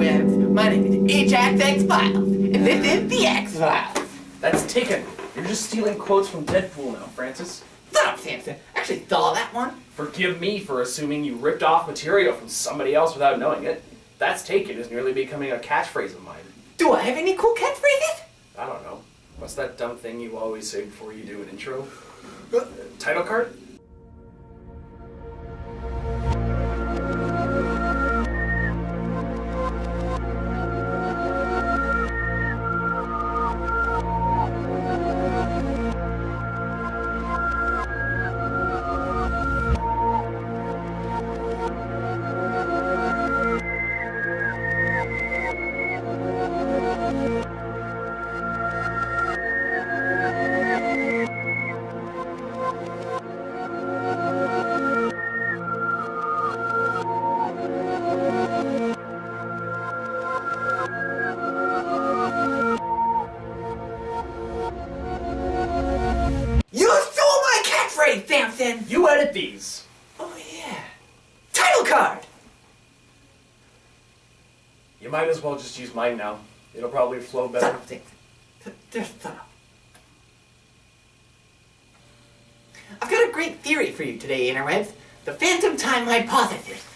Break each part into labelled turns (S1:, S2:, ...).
S1: interwebs. My name is Ajax X-Files, and this is the X-Files.
S2: That's taken. You're just stealing quotes from Deadpool now, Francis.
S1: Shut up, Samson. I actually saw that one.
S2: Forgive me for assuming you ripped off material from somebody else without knowing it. That's taken is nearly becoming a catchphrase of mine.
S1: Do I have any cool catchphrases?
S2: I don't know. What's that dumb thing you always say before you do an intro? Title card?
S1: Samson!
S2: You edit these!
S1: Oh yeah. Title card!
S2: You might as well just use mine now. It'll probably flow better.
S1: Shut up, Samson. Just shut up. I've got a great theory for you today, interwebs. The Phantom Time Hypothesis.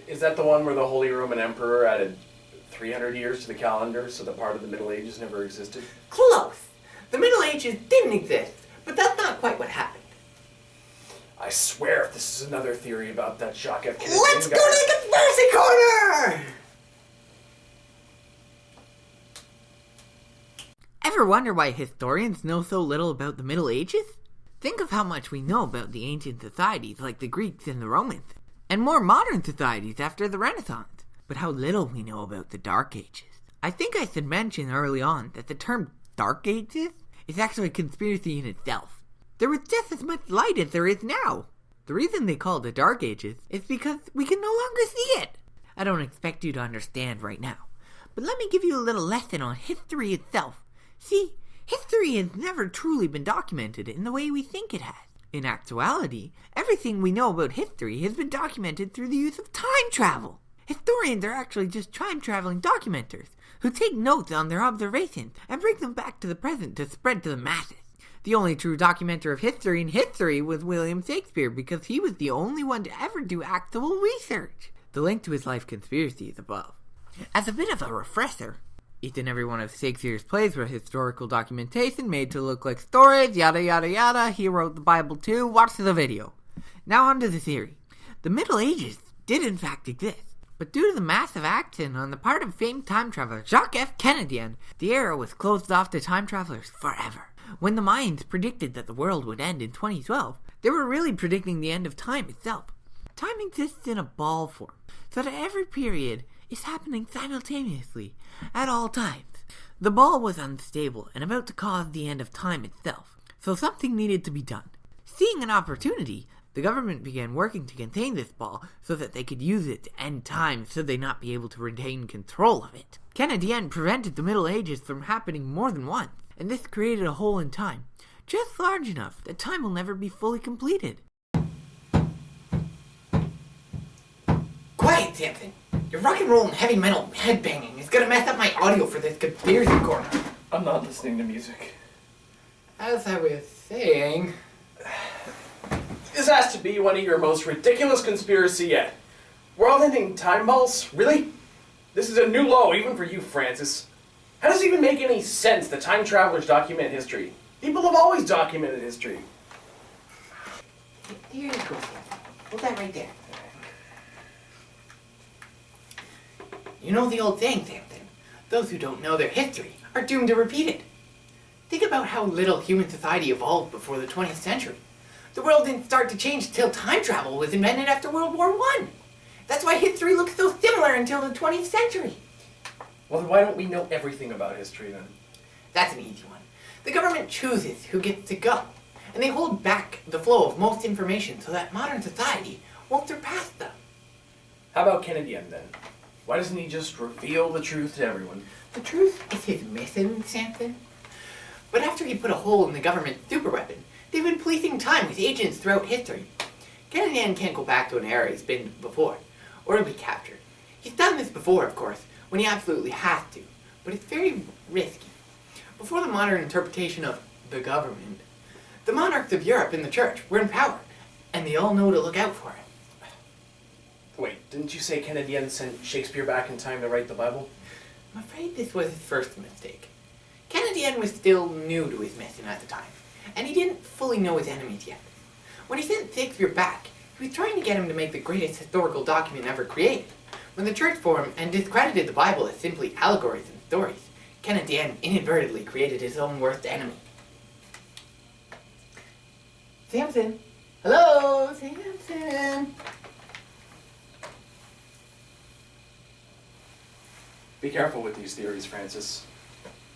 S2: Is that the one where the Holy Roman Emperor added 300 years to the calendar so the part of the Middle Ages never existed?
S1: Close. The Middle Ages didn't exist. But that's not quite what happened.
S2: I swear if this is another theory about that Jacques F. Kennedy...
S1: Let's go to the Conspiracy Corner! Ever wonder why historians know so little about the Middle Ages? Think of how much we know about the ancient societies like the Greeks and the Romans, and more modern societies after the Renaissance, but how little we know about the Dark Ages. I think I should mention early on that the term Dark Ages is actually a conspiracy in itself. There was just as much light as there is now. The reason they call it the Dark Ages is because we can no longer see it. I don't expect you to understand right now, but let me give you a little lesson on history itself. See, history has never truly been documented in the way we think it has. In actuality, everything we know about history has been documented through the use of time travel. Historians are actually just time-traveling documenters who take notes on their observations and bring them back to the present to spread to the masses. The only true documenter of history in history was William Shakespeare because he was the only one to ever do actual research. The link to his life conspiracy is above. As a bit of a refresher, each and every one of Shakespeare's plays were historical documentation made to look like stories, yada yada yada. He wrote the Bible too. Watch the video. Now on to the theory. The Middle Ages did in fact exist. But due to the massive action on the part of famed time traveler Jacques F. Kennedy, the era was closed off to time travelers forever. When the Mayans predicted that the world would end in 2012, they were really predicting the end of time itself. Time exists in a ball form, so that every period is happening simultaneously at all times. The ball was unstable and about to cause the end of time itself, so something needed to be done. Seeing an opportunity, the government began working to contain this ball so that they could use it to end time should they not be able to retain control of it. Kennedy prevented the Middle Ages from happening more than once, and this created a hole in time, just large enough that time will never be fully completed. Quiet, Samson! Your rock and roll and heavy metal headbanging is gonna mess up my audio for this conspiracy corner.
S2: I'm not listening to music.
S1: As I was saying...
S2: This has to be one of your most ridiculous conspiracy yet. World-ending time balls? Really? This is a new low, even for you, Francis. How does it even make any sense that time travelers document history? People have always documented history.
S1: Here you go, Samson. Hold that right there. You know the old saying, Samson. Those who don't know their history are doomed to repeat it. Think about how little human society evolved before the 20th century. The world didn't start to change until time travel was invented after World War I. That's why history looks so similar until the 20th century.
S2: Well, then why don't we know everything about history then?
S1: That's an easy one. The government chooses who gets to go, and they hold back the flow of most information so that modern society won't surpass them.
S2: How about Kennedy then? Why doesn't he just reveal the truth to everyone?
S1: The truth is his mission, Samson. But after he put a hole in the government superweapon, they've been policing time with agents throughout history. Kennedy can't go back to an era he's been before, or he'll be captured. He's done this before, of course, when he absolutely has to, but it's very risky. Before the modern interpretation of the government, the monarchs of Europe and the church were in power, and they all know to look out for it.
S2: Wait, didn't you say Kennedy sent Shakespeare back in time to write the Bible?
S1: I'm afraid this was his first mistake. Kennedy was still new to his mission at the time, and he didn't fully know his enemies yet. When he sent Shakespeare back, he was trying to get him to make the greatest historical document ever created. When the church formed and discredited the Bible as simply allegories and stories, Kennedy inadvertently created his own worst enemy. Samson! Hello, Samson!
S2: Be careful with these theories, Francis.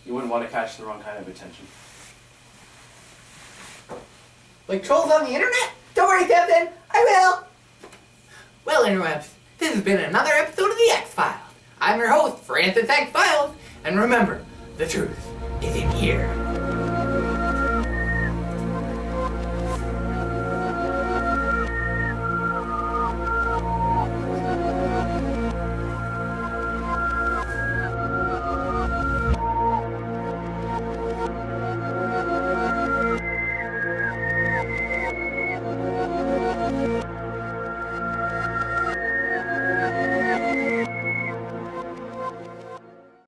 S2: You wouldn't want to catch the wrong kind of attention.
S1: Like trolls on the internet? Don't worry, Samson! I will! Well, interwebs, this has been another episode of the X-Files. I'm your host, Francis X-Files, and remember, the truth is in here.